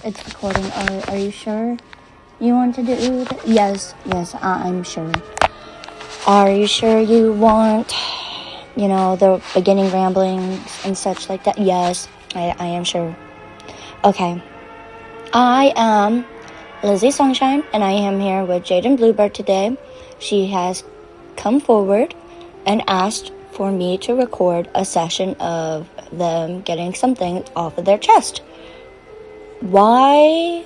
It's recording. Are you sure you want to do that? Yes, I'm sure. Are you sure you want, the beginning ramblings and such like that? Yes, I am sure. Okay. I am Lizzie Sunshine, and I am here with Jaiden Bluebird today. She has come forward and asked for me to record a session of them getting something off of their chest. Why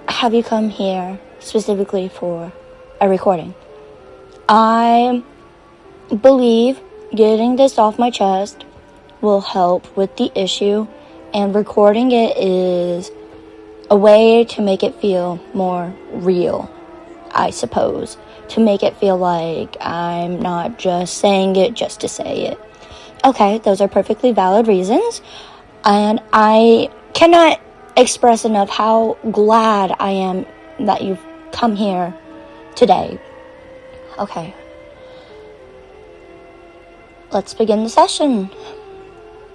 have you come here specifically for a recording? I believe getting this off my chest will help with the issue, and recording it is a way to make it feel more real, I suppose. To make it feel like I'm not just saying it just to say it. Okay, those are perfectly valid reasons. And I cannot express enough how glad I am that you've come here today. Okay. Let's begin the session.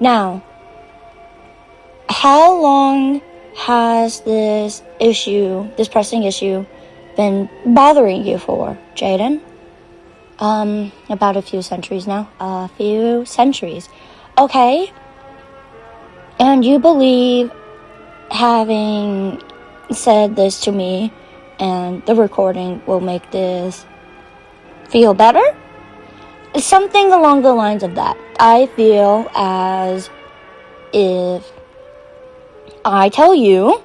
Now, how long has this pressing issue, been bothering you for, Jaiden? About a few centuries now. A few centuries. Okay. And you believe, having said this to me, and the recording will make this feel better? Something along the lines of that. I feel as if I tell you,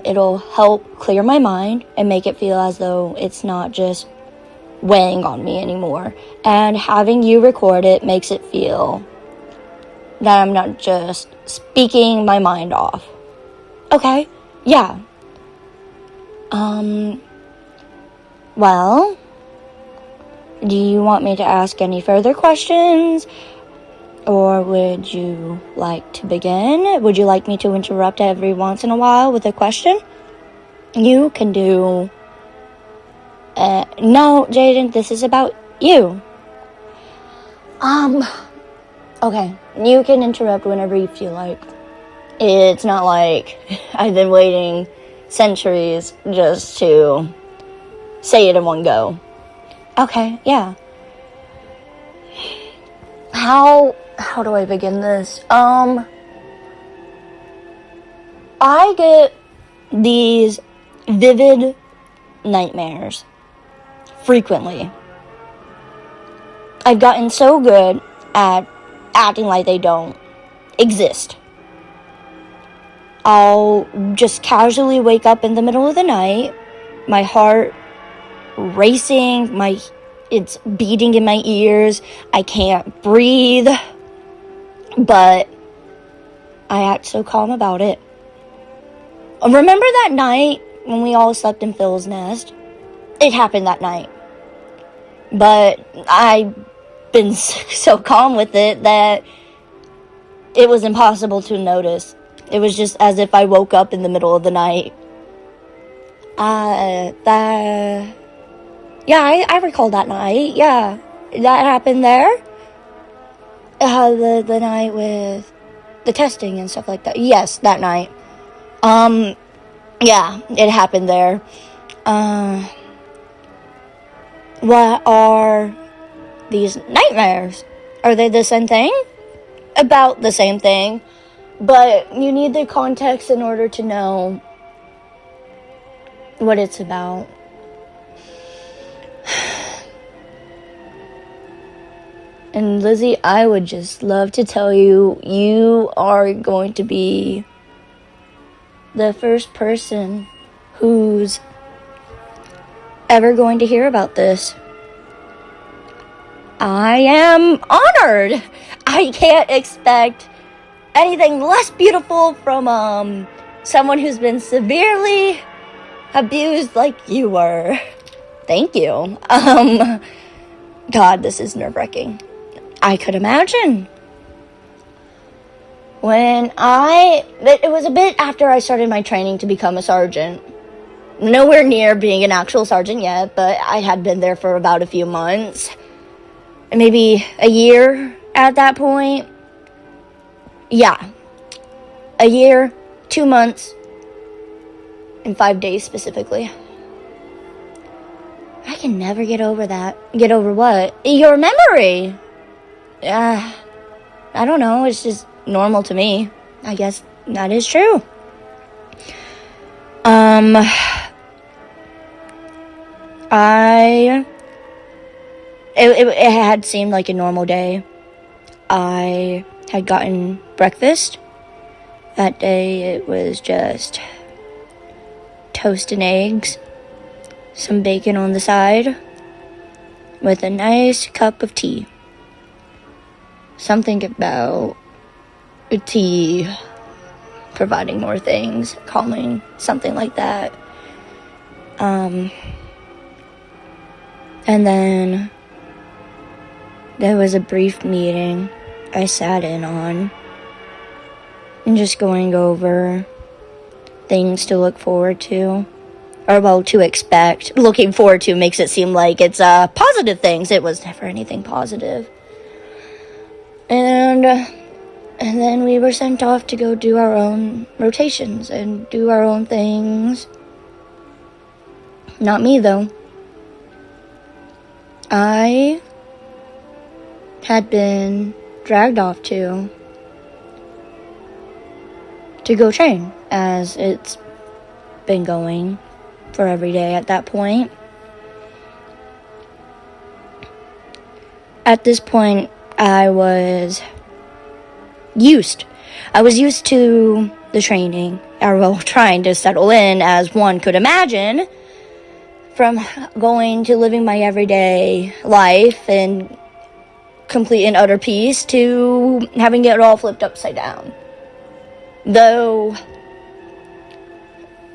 it'll help clear my mind and make it feel as though it's not just weighing on me anymore. And having you record it makes it feel that I'm not just speaking my mind off. Okay, yeah. Well, do you want me to ask any further questions? Or would you like to begin? Would you like me to interrupt every once in a while with a question? You can do... No, Jaiden, this is about you. Okay, you can interrupt whenever you feel like. It's not like I've been waiting centuries just to say it in one go. Okay, yeah. How do I begin this? I get these vivid nightmares frequently. I've gotten so good at acting like they don't exist. I'll just casually wake up in the middle of the night, my heart racing, it's beating in my ears, I can't breathe, but I act so calm about it. Remember that night when we all slept in Phil's nest? It happened that night. But I've been so calm with it that it was impossible to notice. It was just as if I woke up in the middle of the night. I recall that night. Yeah, that happened there. The night with the testing and stuff like that. Yes, that night. Yeah, it happened there. What are these nightmares? Are they the same thing? About the same thing. But you need the context in order to know what it's about. And Lizzie, I would just love to tell you, you are going to be the first person who's ever going to hear about this. I am honored. I can't expect anything less beautiful from someone who's been severely abused like you were. Thank you. God, this is nerve-wracking. I could imagine. It was a bit after I started my training to become a sergeant. Nowhere near being an actual sergeant yet, but I had been there for about a few months. Maybe a year at that point. Yeah, a year, 2 months, and 5 days specifically. I can never get over that. Get over what? Your memory. I don't know. It's just normal to me. I guess that is true. It had seemed like a normal day. I had gotten breakfast. That day it was just toast and eggs, some bacon on the side, with a nice cup of tea. Something about tea providing more things, calming, something like that. And then there was a brief meeting I sat in on, and just going over things to look forward to, or well, to expect. Looking forward to makes it seem like it's positive things. It was never anything positive. And then we were sent off to go do our own rotations and do our own things. Not me, though. I had been dragged off to go train, as it's been going for every day at that point. At this point, I was used to the training, or well, trying to settle in, as one could imagine, from going to living my everyday life in complete and utter peace to having it all flipped upside down. Though,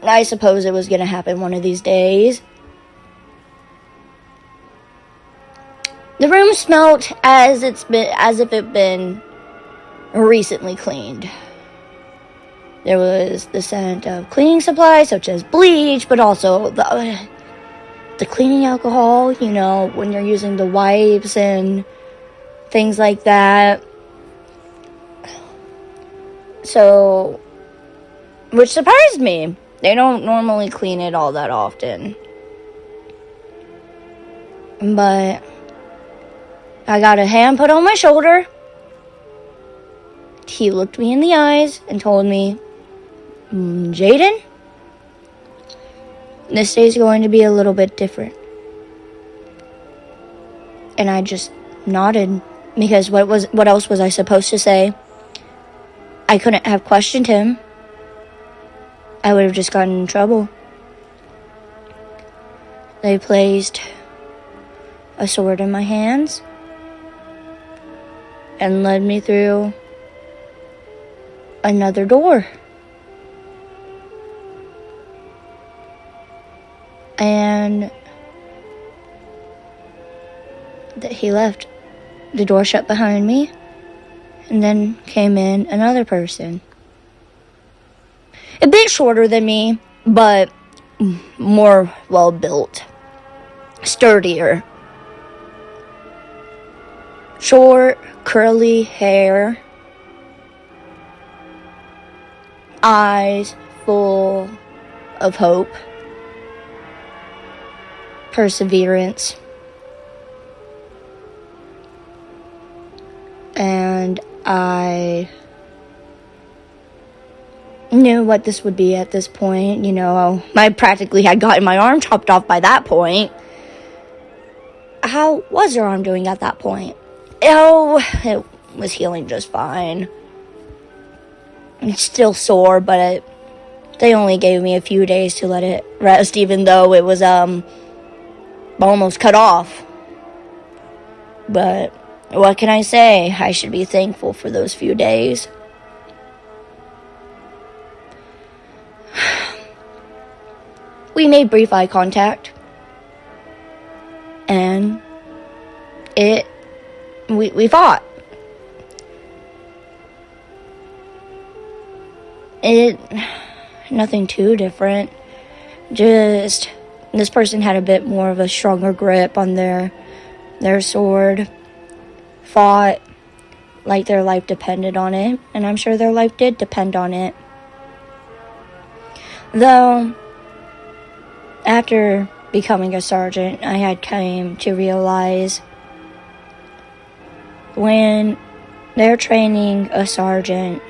I suppose it was going to happen one of these days. The room smelt as if it'd been recently cleaned. There was the scent of cleaning supplies, such as bleach, but also the cleaning alcohol, when you're using the wipes and things like that. So, which surprised me. They don't normally clean it all that often. But I got a hand put on my shoulder. He looked me in the eyes and told me, Jaiden, this day's going to be a little bit different. And I just nodded, because what else was I supposed to say? I couldn't have questioned him. I would have just gotten in trouble. They placed a sword in my hands and led me through another door. And he left. The door shut behind me, and then came in another person. A bit shorter than me, but more well-built. Sturdier. Short, curly hair. Eyes full of hope. Perseverance. And I knew what this would be at this point. I practically had gotten my arm chopped off by that point. How was your arm doing at that point? Oh, it was healing just fine. It's still sore, but they only gave me a few days to let it rest, even though it was almost cut off. But what can I say? I should be thankful for those few days. We made brief eye contact. And we fought. Nothing too different. Just this person had a bit more of a stronger grip on their sword. Fought like their life depended on it, and I'm sure their life did depend on it. Though, after becoming a sergeant, I had came to realize when they're training a sergeant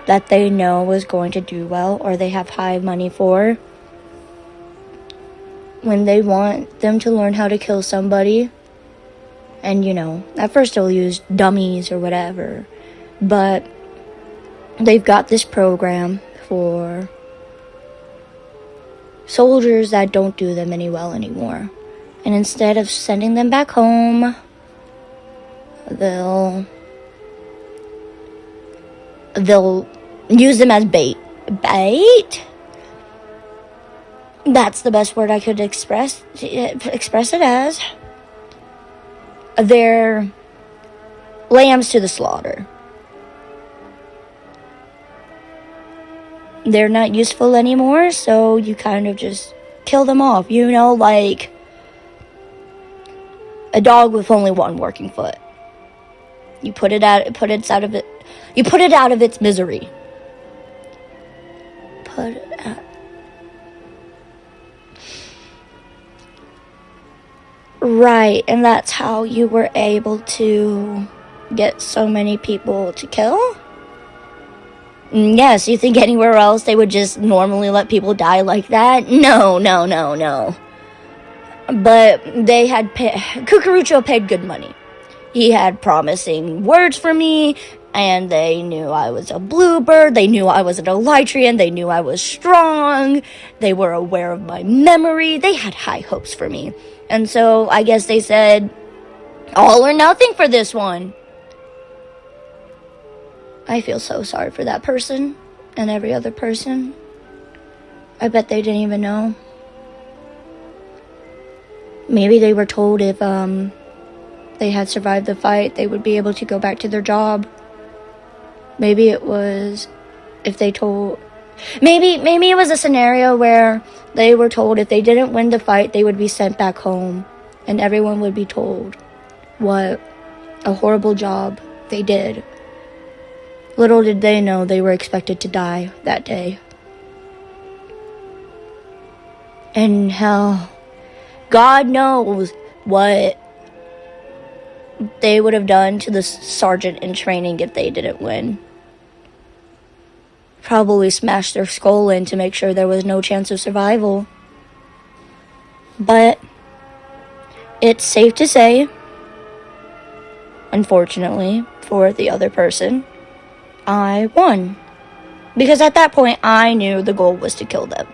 that they know is going to do well or they have high money for, when they want them to learn how to kill somebody, and at first they'll use dummies or whatever, but they've got this program for soldiers that don't do them any well anymore. And instead of sending them back home, they'll use them as bait. Bait? That's the best word I could express it as. They're lambs to the slaughter. They're not useful anymore, so you kind of just kill them off. Like a dog with only one working foot. You put it out of its misery. Put it out. Right, and that's how you were able to get so many people to kill? Yes, you think anywhere else they would just normally let people die like that? No. But they had Cucurucho paid good money. He had promising words for me, and they knew I was a bluebird, they knew I was an Elytrian, they knew I was strong, they were aware of my memory, they had high hopes for me. And so I guess they said, all or nothing for this one. I feel so sorry for that person and every other person. I bet they didn't even know. Maybe they were told if they had survived the fight, they would be able to go back to their job. Maybe it was if they told... Maybe it was a scenario where they were told if they didn't win the fight, they would be sent back home. And everyone would be told what a horrible job they did. Little did they know they were expected to die that day. And hell, God knows what they would have done to the sergeant in training if they didn't win. Probably smashed their skull in to make sure there was no chance of survival. But it's safe to say, unfortunately, for the other person, I won. Because at that point, I knew the goal was to kill them.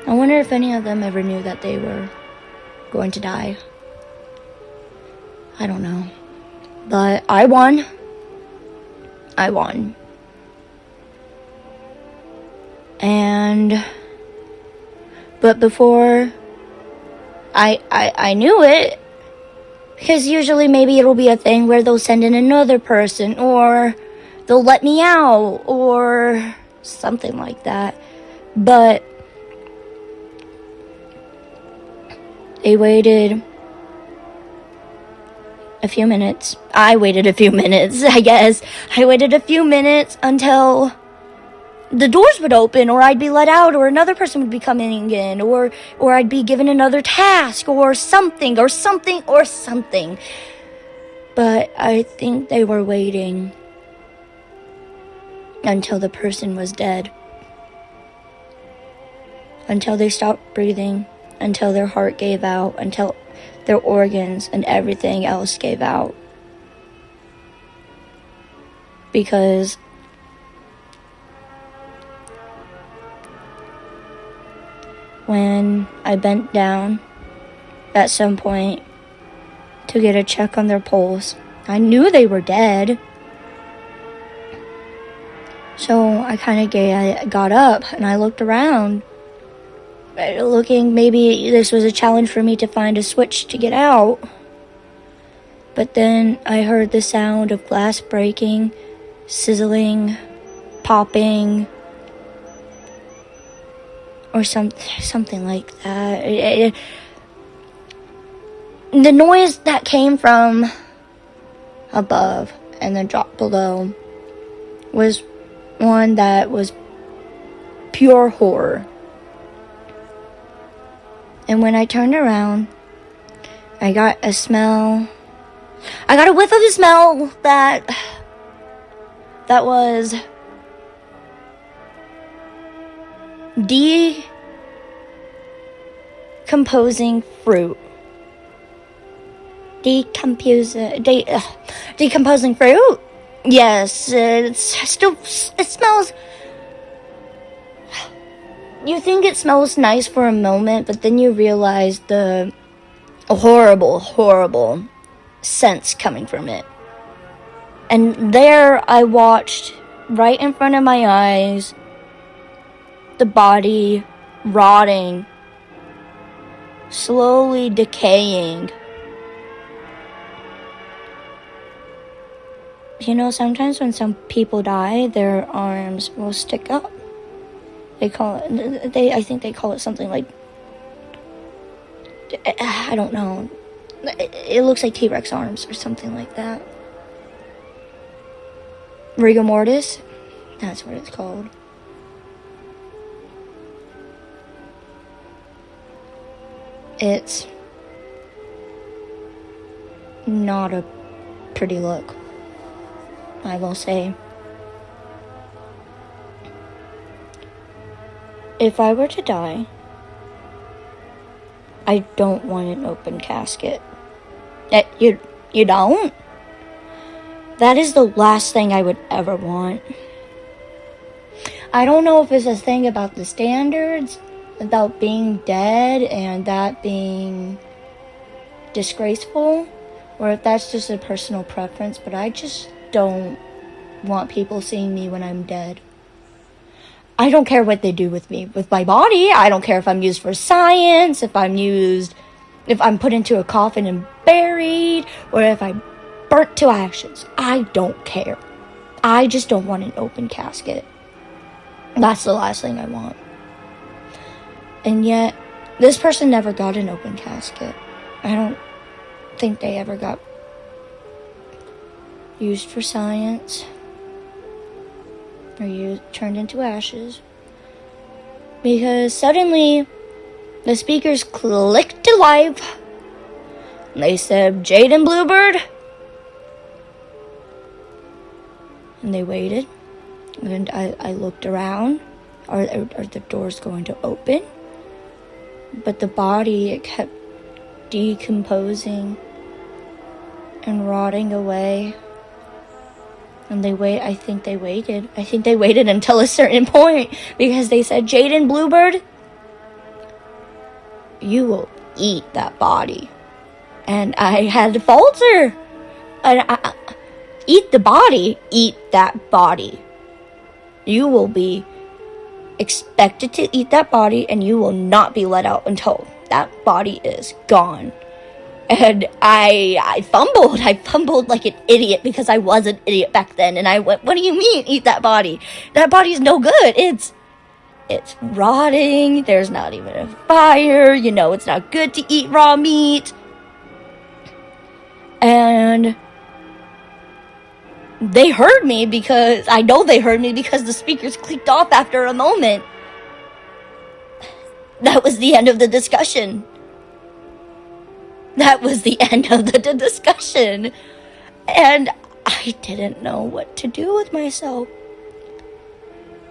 I wonder if any of them ever knew that they were going to die. I don't know. But I won. But before I knew it, because usually maybe it'll be a thing where they'll send in another person, or they'll let me out, or something like that. But they waited a few minutes. I waited a few minutes, I guess. I waited a few minutes until the doors would open, or I'd be let out, or another person would be coming in, or I'd be given another task, or something. But I think they were waiting until the person was dead. Until they stopped breathing, until their heart gave out, until their organs and everything else gave out. Because when I bent down at some point to get a check on their pulse, I knew they were dead. So I kind of got up and I looked around, looking, maybe this was a challenge for me to find a switch to get out. But then I heard the sound of glass breaking, sizzling, popping, or something like that. The noise that came from above, and the drop below was one that was pure horror. And when I turned around, I got a whiff of a smell that was decomposing fruit. Decomposing fruit? Yes, it smells. You think it smells nice for a moment, but then you realize the horrible, horrible scents coming from it. And there I watched, right in front of my eyes, the body rotting, slowly decaying. You know, sometimes when some people die, their arms will stick up. I think they call it something like, I don't know. It looks like T-Rex arms or something like that. Rigor mortis? That's what it's called. It's not a pretty look, I will say. If I were to die, I don't want an open casket. You don't? That is the last thing I would ever want. I don't know if it's a thing about the standards, about being dead and that being disgraceful, or if that's just a personal preference, but I just don't want people seeing me when I'm dead. I don't care what they do with me, with my body. I don't care if I'm used for science, if I'm put into a coffin and buried, or if I'm burnt to ashes. I don't care. I just don't want an open casket. That's the last thing I want. And yet, this person never got an open casket. I don't think they ever got used for science, or turned into ashes. Because suddenly, the speakers clicked to life. And they said, Jaiden Bluebird. And they waited. And I looked around. Are the doors going to open? But the body, it kept decomposing and rotting away. And I think they waited. I think they waited until a certain point, because they said, Jaiden Bluebird, you will eat that body. And I had to falter. And eat the body. Eat that body. You will be expected to eat that body, and you will not be let out until that body is gone. And I fumbled. I fumbled like an idiot, because I was an idiot back then. And I went, what do you mean, eat that body? That body's no good. It's rotting. There's not even a fire. You know, it's not good to eat raw meat. And they heard me, because I know they heard me, because the speakers clicked off after a moment. That was the end of the discussion. That was the end of the discussion. And I didn't know what to do with myself.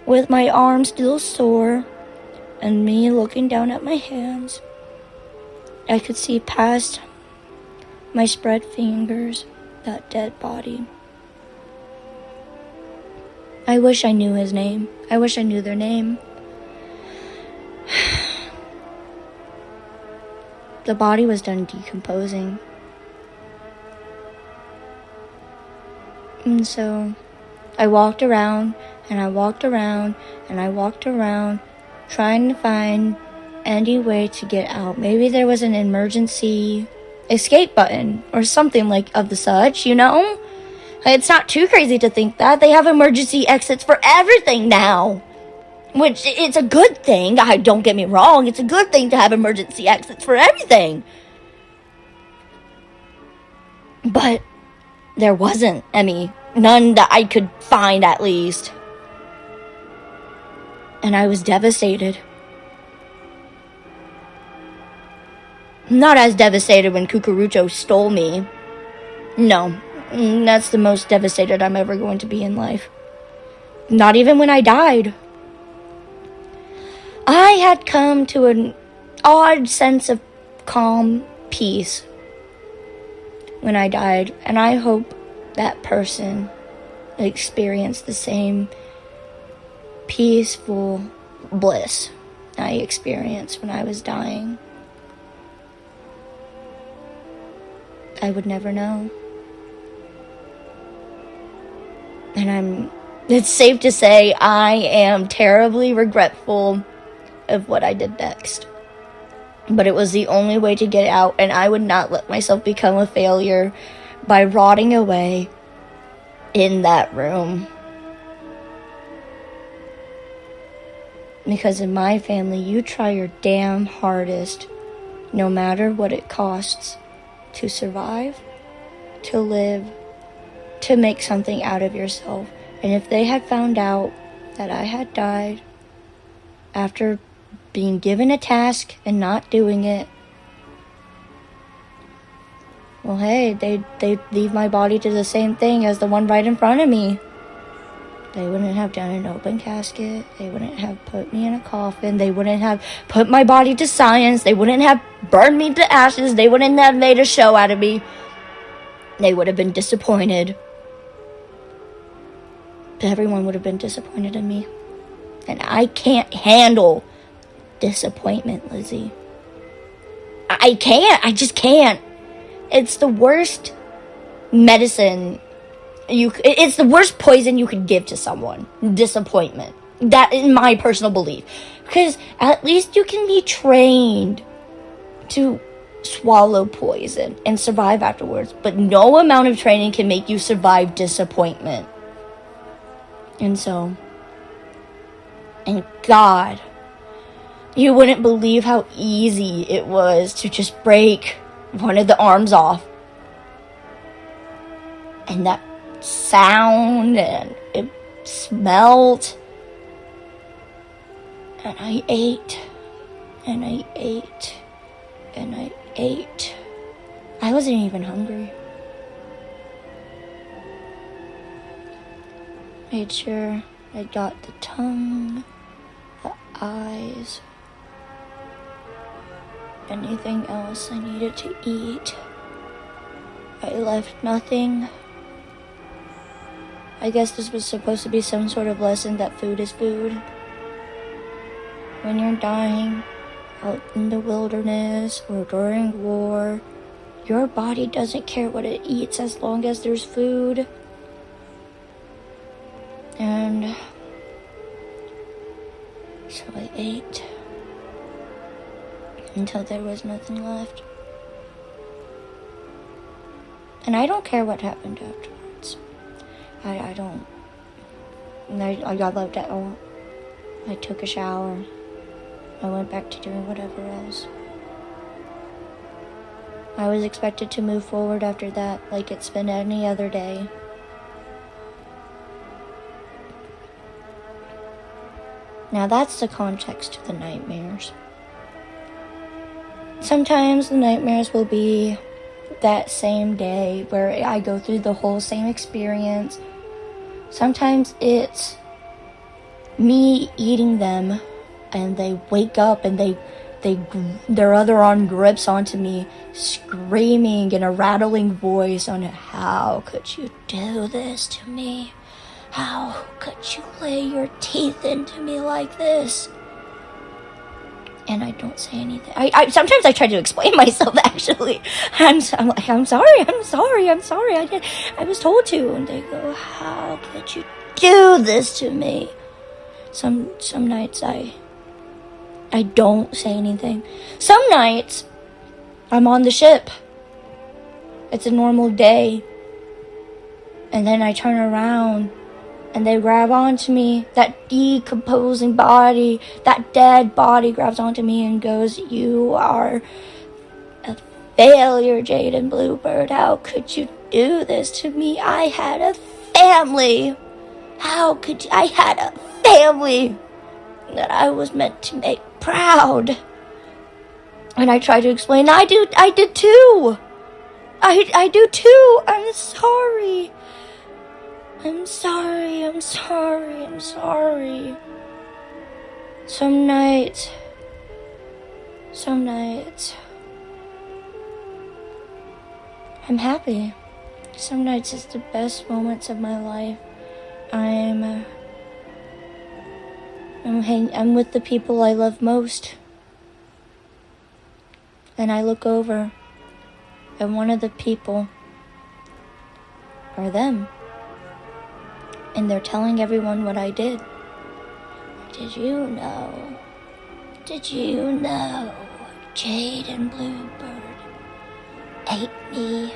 With my arms still sore, and me looking down at my hands, I could see past my spread fingers that dead body. I wish I knew his name. I wish I knew their name. The body was done decomposing. And so I walked around, and I walked around, and I walked around, trying to find any way to get out. Maybe there was an emergency escape button or something like of the such, you know? It's not too crazy to think that. They have emergency exits for everything now. Which, it's a good thing. Don't get me wrong. It's a good thing to have emergency exits for everything. But There wasn't any. None that I could find, at least. And I was devastated. Not as devastated when Cucurucho stole me. No, that's the most devastated I'm ever going to be in life. Not even when I died. I had come to an odd sense of calm peace when I died, and I hope that person experienced the same peaceful bliss I experienced when I was dying. I would never know. And it's safe to say I am terribly regretful of what I did next. But it was the only way to get out, and I would not let myself become a failure by rotting away in that room. Because in my family, you try your damn hardest, no matter what it costs, to survive, to live, to make something out of yourself. And if they had found out that I had died after being given a task and not doing it, well, hey, they'd leave my body to the same thing as the one right in front of me. They wouldn't have done an open casket. They wouldn't have put me in a coffin. They wouldn't have put my body to science. They wouldn't have burned me to ashes. They wouldn't have made a show out of me. They would have been disappointed. Everyone would have been disappointed in me. And I can't handle disappointment, Lizzie. I can't. I just can't. It's the worst medicine it's the worst poison you could give to someone. Disappointment. That is my personal belief. Because at least you can be trained to swallow poison and survive afterwards. But no amount of training can make you survive disappointment. And God, you wouldn't believe how easy it was to just break one of the arms off. And that sound, and it smelled, and I ate, and I ate, and I ate. I wasn't even hungry. Made sure I got the tongue, the eyes, anything else I needed to eat. I left nothing. I guess this was supposed to be some sort of lesson that food is food. When you're dying out in the wilderness or during war, your body doesn't care what it eats as long as there's food. And so I ate until there was nothing left. And I don't care what happened afterwards. I don't. I got left at all. I took a shower. I went back to doing whatever else. I was expected to move forward after that like it's been any other day. Now that's the context to the nightmares. Sometimes the nightmares will be that same day where I go through the whole same experience. Sometimes it's me eating them and they wake up and their other arm grips onto me, screaming in a rattling voice on it. How could you do this to me? How could you lay your teeth into me like this? And I don't say anything. I sometimes I try to explain myself, actually. I'm like, I'm sorry. I was told to. And they go, how could you do this to me? Some nights I don't say anything. Some nights I'm on the ship. It's a normal day. And then I turn around and they grab onto me. That decomposing body, that dead body grabs onto me and goes, you are a failure, Jaiden Bluebird. How could you do this to me? I had a family. How could you? I had a family that I was meant to make proud. And I tried to explain, I did too. I do too. I'm sorry. I'm sorry. Some nights, I'm happy. Some nights it's the best moments of my life. I'm with the people I love most. And I look over, and one of the people are them. And they're telling everyone what I did. Did you know Jaiden Bluebird ate me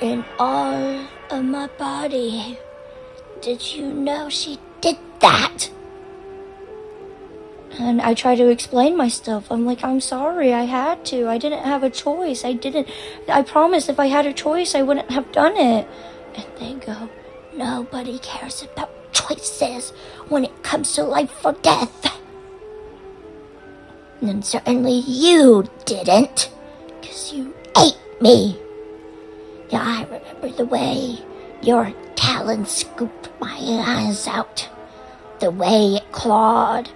in all of my body? Did you know she did that? And I try to explain myself. I'm like, I'm sorry, I had to. I didn't have a choice. I promise if I had a choice, I wouldn't have done it. And they go, nobody cares about choices when it comes to life or death. And certainly you didn't, because you ate me. Yeah, I remember the way your talon scooped my eyes out. The way it clawed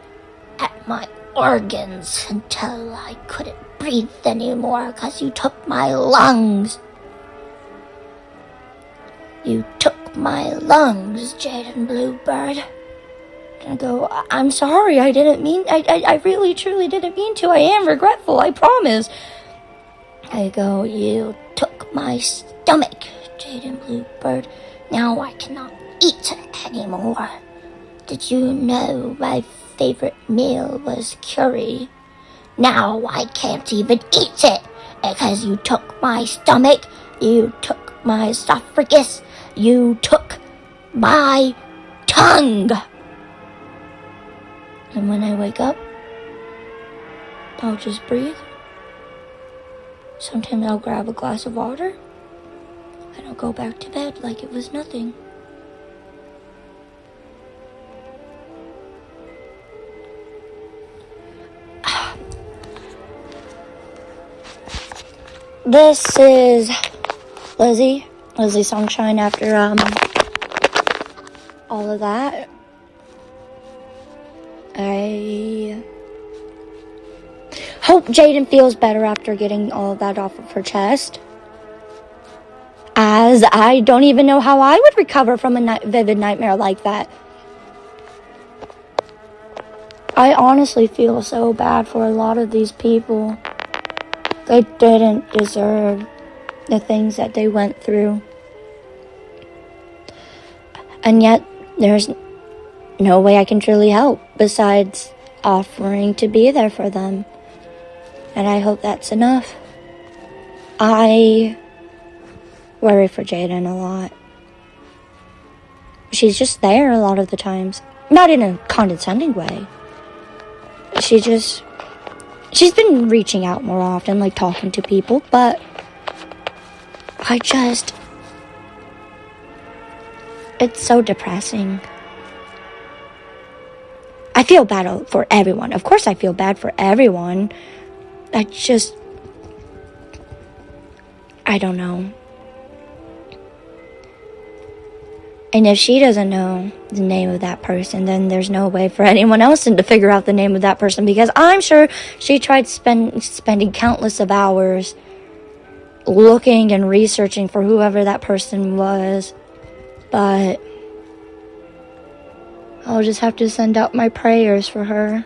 at my organs until I couldn't breathe anymore because you took my lungs. You took my lungs, Jaiden Bluebird. I go, I'm sorry, I didn't mean, I really truly didn't mean to. I am regretful, I promise. I go, you took my stomach, Jaiden Bluebird. Now I cannot eat anymore. Did you know my favorite meal was curry? Now I can't even eat it because you took my stomach, you took my esophagus, you took my tongue. And when I wake up, I'll just breathe. Sometimes I'll grab a glass of water and I'll go back to bed like it was nothing. This is Lizzie Sunshine after all of that. I hope Jaiden feels better after getting all of that off of her chest, as I don't even know how I would recover from a vivid nightmare like that. I honestly feel so bad for a lot of these people. They didn't deserve the things that they went through. And yet, there's no way I can truly help besides offering to be there for them. And I hope that's enough. I worry for Jaiden a lot. She's just there a lot of the times. Not in a condescending way. She's been reaching out more often, like talking to people, but it's so depressing. I feel bad for everyone. Of course I feel bad for everyone. I don't know. And if she doesn't know the name of that person, then there's no way for anyone else to figure out the name of that person, because I'm sure she tried spending countless of hours looking and researching for whoever that person was. But I'll just have to send out my prayers for her.